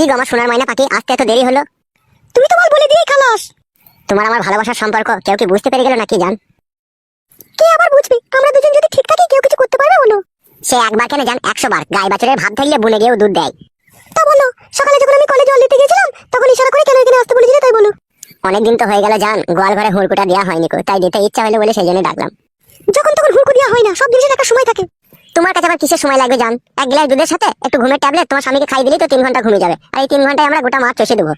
কি গো আমার সোনার ময়না পাখি, আসতে এত দেরি হলো? তুমি তো বলে দিয়ে খালাস। তোমার আমার ভালোবাসার সম্পর্ক কেউ কি বুঝতে পেরে গেল নাকি জান? কে আবার বুঝবে? আমরা দুজন যদি ঠিক থাকি কেউ কিছু করতে পারবে বলো? সে একবার কেন জান, 100 বার। গাই বাছুরের ভাত থাকলে বুনে গিয়েও দুধ দেয়। তা বলো, সকালে যখন আমি কলেজে জল দিতে গেছিলাম তখন ইশারা করে কেন এখানে আসতে বলেছিলে তাই বলো। অনেকদিন তো হয়ে গেল জান, গোয়াল ঘরে হুড়কুটা দেওয়া হয়নি কো, তাই দিতে ইচ্ছা হলো বলে সেই জন্য ডাকলাম। যখন তখন হুড়কু দেওয়া হয় না, সব জিনিসের একটা সময় থাকে। তোমার কাছে আবার কিসের সময় লাগবে জান? এক গ্লাস দুধের সাথে একটু ঘুমের ট্যাবলেট তোমার স্বামীকে খাই দিলেই তো 3 ঘন্টা ঘুমিয়ে যাবে, আর এই 3 ঘন্টায় আমরা গোটা মাছ চষে দেবো।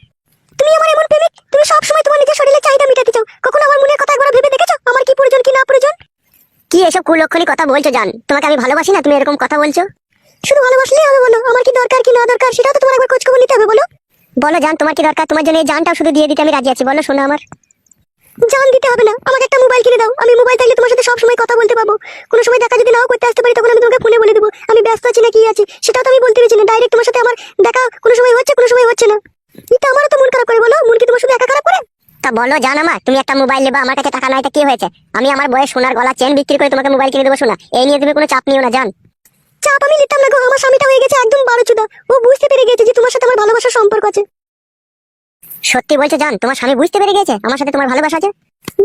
তুমি আমার এমন প্রেমিক, তুমি সব সময় তোমার নিজের শরীরের চাহিদা মেটাতে চাও। কখনো আমার মনের কথা একবার ভেবে দেখেছো আমার কি প্রয়োজন কি না প্রয়োজন? কি এসব কুলক্ষণী কথা বলছো জান? তোমাকে আমি ভালোবাসি না, তুমি এরকম কথা বলছো? শুধু ভালোবাসলেই হবে বলো? আমার কি দরকার কি না দরকার সেটাও তো তোমার একবার খোঁজ খবর নিতে হবে। বলো বলো জান, তোমার কি দরকার? তোমার জন্য এই জানটাও শুধু দিয়ে দিতে আমি রাজি আছি। বলো শোনো আমার। জান দিতে হবে না, আমাকে একটা মোবাইল কিনে দাও। আমি মোবাইল থাকলে তোমার সাথে সব সময় কথা বলতে পারবো। কোনো সময় দেখা যদি নাও করতে আসতে পারি তখন আমি তোমাকে ফোনে বলে দেবো আমি ব্যস্ত আছি না কি আছি, সেটাও তো আমি বলতে পারছি না। ডাইরেক্ট তোমার সাথে আমার দেখা কোনো সময় হচ্ছে কোনো সময় হচ্ছে না। এটা আমারও তো মন খারাপ করে। বলো, মন কি তোমার শুধু একা খারাপ করে? তা বলো জান আমার, তুমি একটা মোবাইল নেবা, আমার কাছে টাকা নাই, তা কি হয়েছে? আমি আমার বয়স সোনার গলা চেন বিক্রি করে তোমাকে মোবাইল কিনে দেবো। শোনা, এই নিয়ে তুমি কোনো চাপ নিও না জান। চাপ আমি নিতাম না গো, আমার স্বামীটা হয়ে গেছে একদম বারোচুদা। ও বুঝতে পেরে গেছে যে তোমার সাথে আমার ভালোবাসার সম্পর্ক আছে। সত্যি বলছো জান, তোমার স্বামী বুঝতে পেরে গেছে আমার সাথে তোমার ভালোবাসা আছে?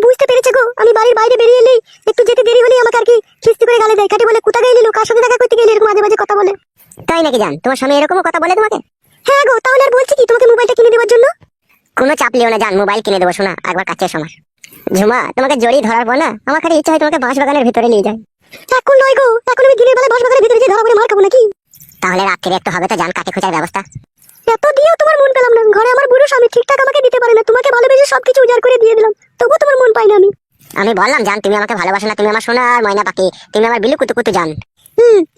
বুঝতে পেরেছে গো। আমি বাড়ির বাইরে বেরিয়ে এলেই একটু যেতে দেরি হলেই আমাকে আর কি খিস্তি করে গালে দেয়, কাটি বলে কোথা গেলি, কার সাথে দেখা করতে গেলি, এরকম মাঝে মাঝে কথা বলে। তাই নাকি জান? তোমার স্বামী এরকমও কথা বলে তোমাকে? হ্যাঁ গো, তাহলে আর বলছি কি তোমাকে মোবাইলটা কিনে দেওয়ার জন্য? কোনো চাপ লিও না জান, মোবাইল কিনে দেবো। শোনা, একবার কাছে সময় ঝুমা, তোমাকে জড়ি ধরার পর না আমার খালি ইচ্ছা হয় তোমাকে বাঁশ বাগানের ভিতরে নিয়ে যায়। এখন নয় গো, এখন আমি দিনের বেলা বাঁশ বাগানের ভিতরে যে ধরা পড়ে মার খাবো নাকি? তাহলে রাত্রে একটু হবে তো জান, কাঠে খোঁজার ব্যবস্থা। এত দিয়েও তোমার মন পেলাম না। ঘরে আমার বুড়ো স্বামী ঠিকঠাক আমাকে দিতে পারে না, তোমাকে ভালোবেসে সবকিছু উজাড় করে দিয়ে দিলাম, তবুও তোমার মন পাই না আমি। আমি বললাম জান, তুমি আমাকে ভালোবাসো না, তুমি আমার সোনার ময়না পাখি, তুমি আমার বিলু কুতু কুতু জান।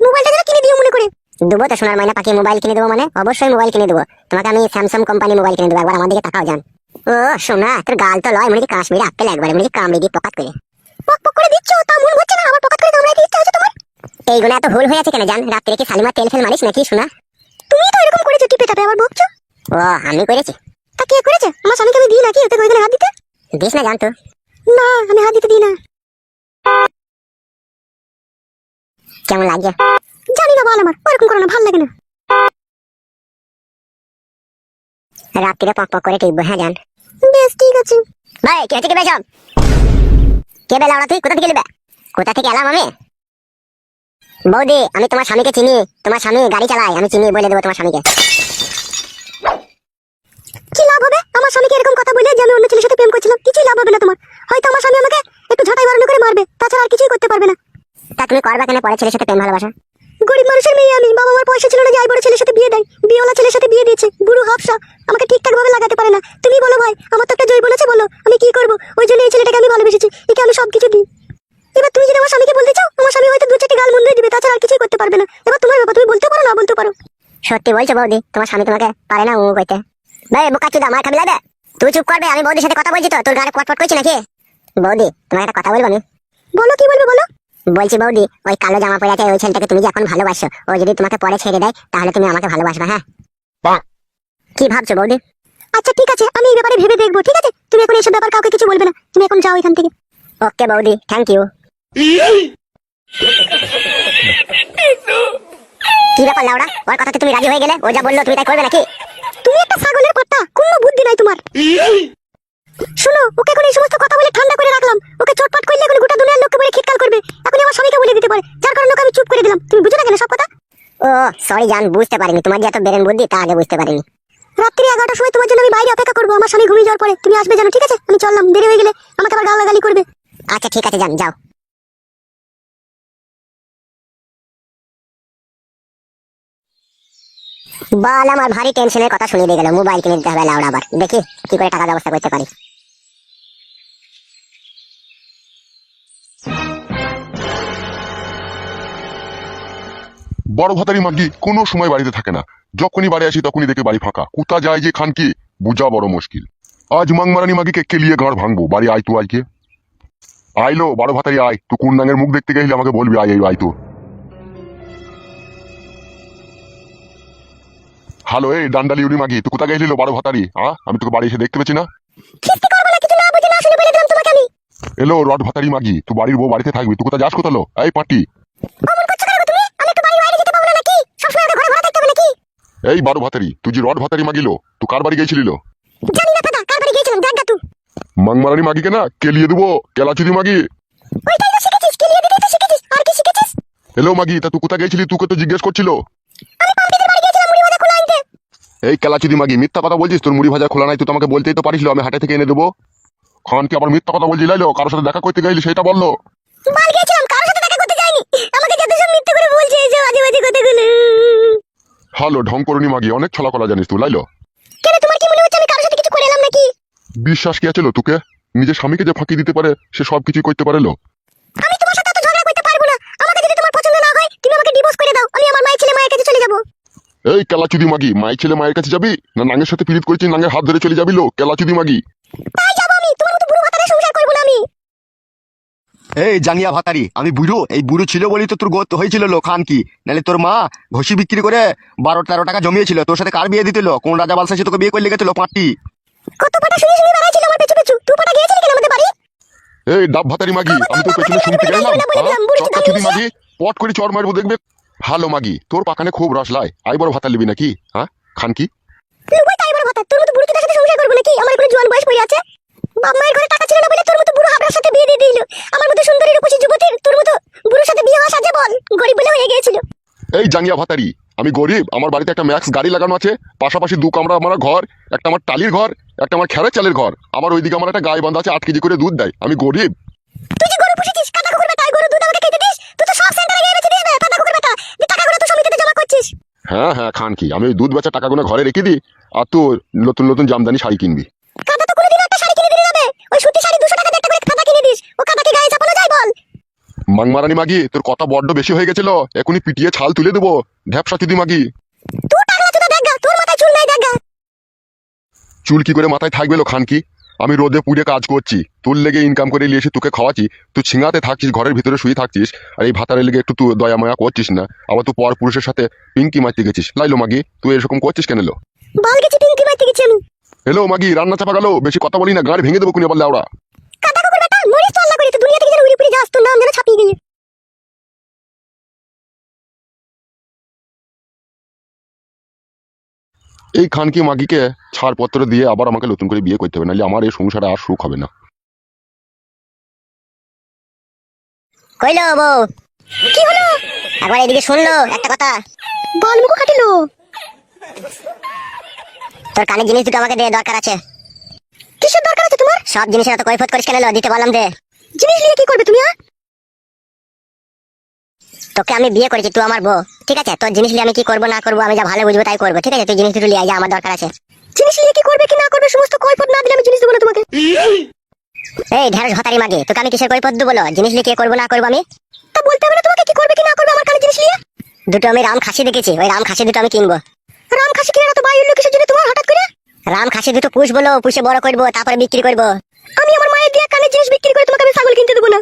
মোবাইলটা যেন কিনে দিও মনে করে। দেবো তো সোনার ময়না পাখি, মোবাইল কিনে দেবো মানে অবশ্যই মোবাইল কিনে দেবো। তোমাকে আমি স্যামসাং কোম্পানি মোবাইল কিনে দেবো, একবার আমার দিকে তাকাও জান। ও সোনা, তোর গাল তো লয় মনে কি কাশ্মীরি আপেল, একবারে মনে কি কামড়ে দিয়ে পকাত করে পক পক করে দিচ্ছ, তা মন হচ্ছে না আমার পকাত করে কামড়াইতে ইচ্ছা হচ্ছে তোমার? এইগুলো এত ভুল হয়ে আছে কেন জান? রাত্রে কি শালিমার তেল ফেল মারিস নাকি সোনা? তুমি তো এরকম করেছো, টিপে টাপে আবার বকছো। ও আমি করেছি? তা কে করেছে? আমার স্বামীকে আমি দিই নাকি ওতে ওইখানে হাত দিতে? দিস না জানতো? না, আমি হাত দিতে দিই না। কেমন লাগে জানি না, বল আমার ওরকম করো না, ভালো লাগে না। রাত্রিরে পক পক করে টিপবো, হ্যাঁ জান? বেশ ঠিক আছে। ভাই কে আছে? কে বেসব? কে বেলা ওরা? তুই কোথা থেকে এলি? কোথা থেকে এলাম আমি? বৌদি, আমি তোমার স্বামীকে চিনি, তোমার স্বামী গাড়ি চালায়, আমি চিনি, বলে দেবো তোমার স্বামীকে। কি লাভ হবে আমার স্বামীকে এরকম কথা বলে যে আমি অন্য ছেলের সাথে প্রেম করছিলাম? কিছুই লাভ হবে না তোমার। হয়তো আমার স্বামী আমাকে একটু ঝাঁটাই বাড়ানো করে মারবে, তাছাড়া আর কিছুই করতে পারবে না। তা তুমি করবা কেন পরে ছেলের সাথে প্রেম ভালোবাসা? গরিব মানুষের মেয়ে আমি, বাবা মার পয়সা ছিল না যে আই বড় ছেলের সাথে বিয়ে দেয়। বিয়েওয়ালা ছেলের সাথে বিয়ে দিয়েছে, বুড়ো হাফসা, আমাকে ঠিকঠাক ভাবে লাগাতে পারে না। তুমি বলো ভাই, আমার তো একটা জয় বলেছে, বলো আমি কি করবো? ওই জন্য এই ছেলেটাকে আমি ভালোবেসেছি, একে আমি সবকিছু দিই। এবার তুমি যদি আমার স্বামীকে বলতে চাও, আমার স্বামী হয়তো 2-4টি গাল মন্দই দিবে, তাছাড়া আর কিছুই করতে পারবে না। এবার তোমার ব্যাপার, তুমি বলতে পারো না বলতে পারো। সত্যি বলছো বৌদি, তোমার স্বামী তোমাকে পারে না ও কইতে? ভাই বোকাচুদা, আমার খাবি লাগে? তুই চুপ করবে, আমি বৌদির সাথে কথা বলছি তো, তোর গায়ে পটপট করছি নাকি? বৌদি তোমার একটা কথা বলবো আমি। বলো, কি বলবে বলো। বলছি বৌদি, ওই কালো জামা পরে আছে ওই ছেলেটাকে তুমি যে এখন ভালোবাসো, ও যদি তোমাকে পরে ছেড়ে দেয় তাহলে তুমি আমাকে ভালোবাসবে, হ্যাঁ? কি ভাবছো বৌদি? আচ্ছা ঠিক আছে, আমি এই ব্যাপারে ভেবে দেখবো, ঠিক আছে? তুমি এখন এইসব ব্যাপার কাউকে কিছু বলবে না, তুমি এখন যাও এখান থেকে। ওকে বৌদি, থ্যাংক ইউ। কি ব্যাপার লাউড়া, ওর কথাতে তুমি রাজি হয়ে গেলে? ও যা বললো তুমি তাই করবে নাকি? তুমি একটা ছাগলের পাঠা, কোনো বুদ্ধি নাই তোমার। শোনো, ওকে এখন এই সমস্ত কথা বলে ঠান্ডা করে রাখলাম, ওকে চটপট করলে এখন গোটা দুনিয়ার লোককে বলে খিটকাল করবে, এখন আমার স্বামীকে বলে দিতে পারে, যার কারণে ওকে আমি চুপ করে দিলাম। তুমি বুঝো না কেন সব কথা? ও সরি জান, বুঝতে পারিনি, তোমার যে এত বেরেন বুদ্ধি তা আগে বুঝতে পারিনি। রাত্রি 11টার সময় তোমার জন্য আমি বাইরে অপেক্ষা করবো, আমার স্বামী ঘুমিয়ে যাওয়ার পরে তুমি আসবে জানো, ঠিক আছে? আমি চললাম, দেরি হয়ে গেলে আমাকে আবার গালাগালি করবে। আচ্ছা ঠিক আছে জান, যাও। বাল, আমার ভারী টেনশনের কথা শুনিয়ে দিয়ে গেল। মোবাইল কিনে দিতে হবে লাউড়া, আবার দেখি কি করে টাকা ব্যবস্থা করতে পারি। বড় ভাতারি মাগি কোনো সময় বাড়িতে থাকে না, যখনই বাড়ি আসি তখনই দেখে বাড়ি ফাঁকা। কোথা যায় যে খান কি বুঝা বড় মুশকিল। আজ মাংমারানি মাগিকে কেলিয়ে গাঁড় ভাঙবো। বাড়ি আয় তো, আইকে আইলো বড় ভাতারি আয়। তুই কোন নাঙের মুখ দেখতে গেলে আমাকে বলবি, আয় আয় তো। হ্যালো, এই ডান্ডালি উড়ি মাগি, তুই কোথা গেছিল বড় ভাতারি? আমি তোকে বাড়ি এসে দেখতে পেছি না। এলো রড ভাতারি মাগি, তুই বাড়ির বউ বাড়িতে থাকবি, তুই কোথা যাস কোথালো? এই পাটি, এই বারো ভাতারি, তুই যে রড ভাতারি মাগিল, তুই কার বাড়ি গেছিলি? জানি না দাদা, কার বাড়ি গিয়েছিলাম দেখ গা তুই। মাংমারানি মাগিকে না কেলিয়ে দেবো, কেলাচুদি মাগি। ওইটাই তো শিখেছিস, কেলিয়ে দিতে তো শিখেছিস, আর কি শিখেছিস? হ্যালো মাগি, তা তুই কোথায় গেছিলি? তোকে তো জিজ্ঞেস করছিল। আমি পাম্পিদের বাড়ি গিয়েছিলাম মুড়ি ভাজা খোলা আনতে। এই কেলাচুদি মাগি, মিথ্যা কথা বলছিস। তোর মুড়ি ভাজা খোলা নাই, তুই তো আমাকে বলতেই তো পারিস, আমি হাটে থেকে এনে দেবো। খান কি আবার মিথ্যা কথা বলছি? লাইলো কারোর সাথে দেখা করতে গেলি সেটা বললো। বাল গিয়েছিলাম, কারোর সাথে দেখা করতে যাইনি। আমাকে যত সব মিথ্যে করে বলছে, এই যে আজে বাজে কথাগুলো। হ্যালো ঢং করুনি মাগি, অনেক ছলা কলা জানিস তুই। লাইলো কেন, তোমার কি মনে হচ্ছে আমি কারোর সাথে কিছু করে এলাম নাকি? বিশ্বাস কি আছে তোকে? নিজের স্বামীকে যে ফাঁকি দিতে পারে সে সব কিছুই করতে পারে। আমি তোমার সাথে তো ঝগড়া করতে পারবো না। আমাকে যদি তোমার পছন্দ না হয়, তুমি আমাকে ডিভোর্স করে দাও, আমি আমার মায়ের ছেলে মায়ের কাছে চলে যাব। এই কেলাচুদি মাগি, মায়ের ছেলে মায়ের কাছে যাবি না নাঙ্গের সাথে পিরিত করেছিস, নাঙ্গের হাত ধরে চলে যাবি? লো কেলাচুদি মাগি, তাই যাব আমি, তোমার মতো বুড়ো ভাতারে সংসার করব না আমি। এই জাঙ্গিয়া ভাতারি, আমি বুড়ো, এই বুড়ো ছিল বলি তো তোর গোত হয়েছিল লো খান কি। নাহলে তোর মা ঘষি বিক্রি করে 12-13 টাকা জমিয়েছিল। তোর সাথে কার বিয়ে দিতেল? কোন রাজা বালসা সে তোকে বিয়ে করে লেগেছিল পাঁচটি? কত পাটা শুনে শুনে বেড়াইছিল আমার পেছু পেছু। তুই পাটা গিয়েছিলি কেন আমাদের বাড়ি? এই ডাব ভাতারি মাগি, আমি তোর পেছনে শুনতে গেলাম। চটকাচুদি মাগি, পট করে চড় মারবো দেখবে। ভালো মাগি, তোর পাকানে খুব রস লাই, আই বড় ভাতা লিবি নাকি? হ্যাঁ খান কি? লুবাই তাই বড় ভাতা, তোর মতো বুড়ো তোর সাথে সংসার করব নাকি? আমার কোনো জোয়ান বয়স পড়ে আছে। বাপ মায়ের ঘরে টাকা ছিল না বলে তোর মতো বুড়ো হাবড়ার সাথে বিয়ে দিয়ে দিল। আমার মতো সুন্দরী রূপসী যুবতীর তোর মতো বুড়োর সাথে বিয়ে হওয়া সাজে বল? গরিব বলে হয়ে গিয়েছিল। এই জাঙ্গিয়া ভাতারি, আমি গরিব। আমার বাড়িতে একটা ম্যাক্স গাড়ি লাগানো আছে, পাশাপাশি 2 কামরা আমার ঘর, একটা আমার টালির ঘর, একটা আমার খেরের চালের ঘর। আমার ওইদিকে আমার একটা গায়ে বান্ধা আছে, 8 কেজি করে দুধ দেয়। আমি গরিব। তুই যে গরু পুষেছিস, কাটা কুকুর বেটা, গরু দুধ আমাকে খেতে দিস? তুই তো সব সেন্টারে গিয়ে বেচে দিস বে, কাটা কুকুর বেটা। যে টাকাগুলো তো সমিতিতে জমা করছিস। হ্যাঁ হ্যাঁ খান কি, আমি ওই দুধ বেচা টাকাগুলো ঘরে রেখে দিই, আর তুই নতুন নতুন জামদানি শাড়ি কিনবি। কাটা তো কোনোদিন একটা শাড়ি কিনে দিলে যাবে? ওই সুতি শাড়ি 200 টাকা দিয়ে একটা করে কাটা কিনে দিস। ও কাটা কি গায়ে চাপানো যায় বল? মাংমারানি মাগি, তোর কথা বড্ড বেশি হয়ে গেছিল, এখনই পিটিয়ে ছাল তুলে দেবো। ঢ্যাপসা চুদি মাগি, তুই টাকলা চুদা দেখা, তোর মাথায় চুল নাই দেখা। চুল কি করে মাথায় থাকবে লো খান কি? আমি রোদে পুড়ে কাজ করছি, তোর লেগে ইনকাম করে নিয়ে এসে তোকে খাওয়াচ্ছি। তুই ছিঙাতে থাকছিস, ঘরের ভিতরে শুয়ে থাকছিস, আর এই ভাতারের লেগে একটু তুই দয়া মায়া করছিস না। আবার তুই পর পুরুষের সাথে পিঙ্কি মারতে গেছিস। লাইলো মাগি, তুই এরকম করছিস কেন? লো বাল গেছি, পিঙ্কি মারতে গেছি আমি। হ্যালো মাগি, রান্না চাপা গেল, বেশি কথা বলি না, গাড়ি ভেঙে দেবো কোনি আবার লেওড়া। কাটা কুকুর বেটা, মরিস তো আল্লাহ করে, তুই দুনিয়া থেকে যেন উড়ে পুড়ে যাস, তোর নাম যেন ছাপিয়ে গেলে। এই খানকি মাগিকে ছাড়পত্র দিয়ে আবার আমাকে নতুন করে বিয়ে করতে হবে, নাহলে আমার এই সংসারে আর সুখ হবে না। কইলো বউ, কি হলো? একবার এদিকে শুনলো একটা কথা। বল মুখ কাটিলো। তোর কানে জিনিস দুটো আমাকে দে, দরকার আছে। কিসের দরকার আছে তোমার? সব জিনিসের এত কৈফত করিস কেন? লো দিতে বললাম দে। জিনিস নিয়ে কি করবে তুমি? তোকে আমি বিয়ে করেছি, তুই আমার বউ, ঠিক আছে? তোর জিনিস নিয়ে আমি কি করবো না করবো আমি যা ভালো বুঝবো তাই করবো, ঠিক আছে? তুই জিনিস দুটো নিয়ে আয়, আমার দরকার আছে। জিনিস নিয়ে কি করবে কি না করবে সমস্ত কৈফত না দিলে আমি জিনিস দেবো না তোমাকে। এই ঢেঁড়স ভাতারি মাগে, তোকে আমি কিসের কৈফত দেবো? বলো জিনিস নিয়ে কি করবো না করবো আমি? তা বলতে হবে না তোমাকে কি করবে কি না করবে আমার কানে জিনিস নিয়ে? দুটো আমি রাম খাসি দেখেছি, ওই রাম খাসি দুটো আমি কিনবো। রাম খাসি কিনে তো বাই হলো কিসের জন্য তোমার হঠাৎ করে? রাম খাসি দুটো পুষ বলো, পুষে বড় করবো, তারপরে বিক্রি করবো। আমি আমার মায়ের দিয়ে কানে জিনিস বিক্রি করে তোমাকে আমি ছাগল কিনতে দেবো না।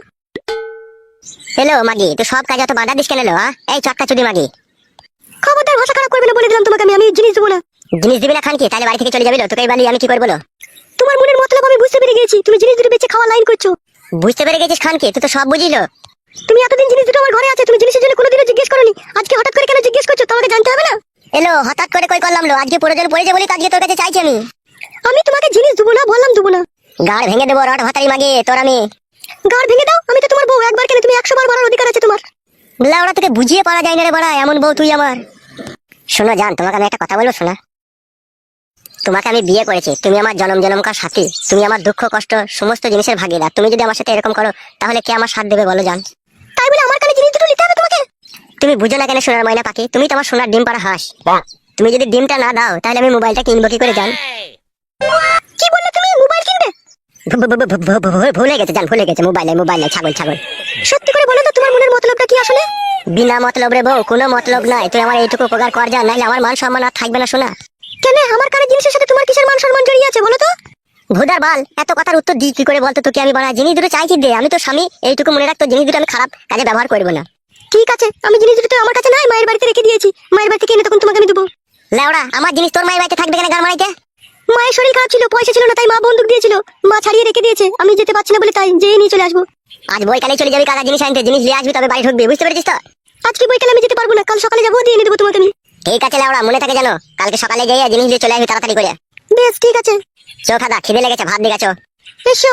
হ্যালো মাগি, তুই সব কাজে অত বাধা দিস কেন? এই চটকা চুদি মাগি, খবরদার ভাষা খারাপ করবে না বলে দিলাম তোমাকে। আমি জিনিস দেবো না। জিনিস দিবি না খান কি? তাহলে বাড়ি থেকে চলে যাবি। তোকে এই বালি আমি কি করবো? তোমার মনের মতলব আমি বুঝতে পেরে গেছি, তুমি জিনিস দুটো বেচে খাওয়া লাইন করছো। বুঝতে পেরে গেছিস খান কি? তুই তো সব বুঝিলো। তুমি এতদিন জিনিস দুটো আমার ঘরে আছে, তুমি জিনিসের জন্য কোনোদিনও জিজ্ঞেস করোনি, আজকে হঠাৎ করে কেন জিজ্ঞেস করছো? তোমাকে জানতে হবে না? এলো হঠাৎ করে কই করলাম? লো আজকে প্রয়োজন পড়েছে বলি তো আজকে তোর কাছে চাইছি আমি। আমি তোমাকে জিনিস দেবো না বললাম, দেবো না। গাড় ভেঙে দেবো রড ভাতারি মাগে তোর আমি। গাড় ভেঙে দাও, আমি তো তোমার বউ, একবার কেন তুমি 100 বার বলার অধিকার আছে তোমার। লাউড়া তোকে বুঝিয়ে পারা যায় না রে বড়া, এমন বউ তুই আমার। শোনো জান, তোমাকে আমি একটা কথা বলবো শোনা। তোমাকে আমি বিয়ে করেছি, তুমি আমার জনম জনমকার সাথী, তুমি আমার দুঃখ কষ্ট সমস্ত জিনিসের ভাগিদার। তুমি যদি আমার সাথে এরকম করো তাহলে কে আমার সাথ দেবে বলো জান? তাই বলে আমার কানে জিনিস দুটো নিতে হবে তোমাকে? তুমি বুঝো না কেন সোনার ময়না পাখি? তুমি তো আমার সোনার ডিম পাড়া হাঁস। তুমি যদি ডিমটা না দাও তাহলে আমি মোবাইলটা কিনবো কি করে জান? কি বললে তুমি? মোবাইল কিনবে? ভুলে গেছে জান, ভুলে গেছে। মোবাইল মোবাইল ছাগল ছাগল। সত্যি করে বলো তো তোমার মনের মতলবটা কি আসলে? বিনা মতলব রে বউ, কোনো মতলব নাই। তুই আমার এইটুকু উপকার কর জান, নাহলে আমার মান সম্মান আর থাকবে না শোনা। কেন আমার কানে জিনিসের সাথে তোমার কিসের মান সম্মান জড়িয়ে আছে বলো তো? ভোদার বাল, এত কথার উত্তর দিই কি করে বলতো তোকে? আমি বানা জিনিস দুটো চাইছি দে, আমি তো স্বামী, এইটুকু মনে রাখতো জিনিস দুটো আমি খারাপ কাজে ব্যবহার করবো না। ঠিক আছে, আমি জিনিস দুটো আমার কাছে নাই, মায়ের বাড়িতে রেখে দিয়েছি। মায়ের বাড়ি থেকে এনে তখন তোমাকে আমি দেবো। লেওড়া, আমার জিনিস তোর মায়ের বাড়িতে থাকবে কেন গান মারাইতে? মায়ের শরীর খারাপ ছিল, পয়সা ছিল না, তাই মা বন্দুক দিয়েছিল, মা ছাড়িয়ে রেখে দিয়েছে। আমি যেতে পারছি না বলে তাই যেয়ে নিয়ে চলে আসবো। আজ বইকালে চলে যাবি কাকা জিনিস আনতে, জিনিস নিয়ে আসবি তবে বাড়ি ঢুকবি, বুঝতে পেরেছিস তো? আজকে বইকালে আমি যেতে পারবো না, কাল সকালে যাবো, দিয়ে এনে দেবো তোমাকে আমি। ঠিক আছে লাউড়া, মনে থাকে জানো, কালকে সকালে যাই জিনিসগুলো চলে আসবি তাড়াতাড়ি করে। বেশ ঠিক আছে। চো খাদা, খিদে লেগেছে, ভাত দিকে চো। এসো।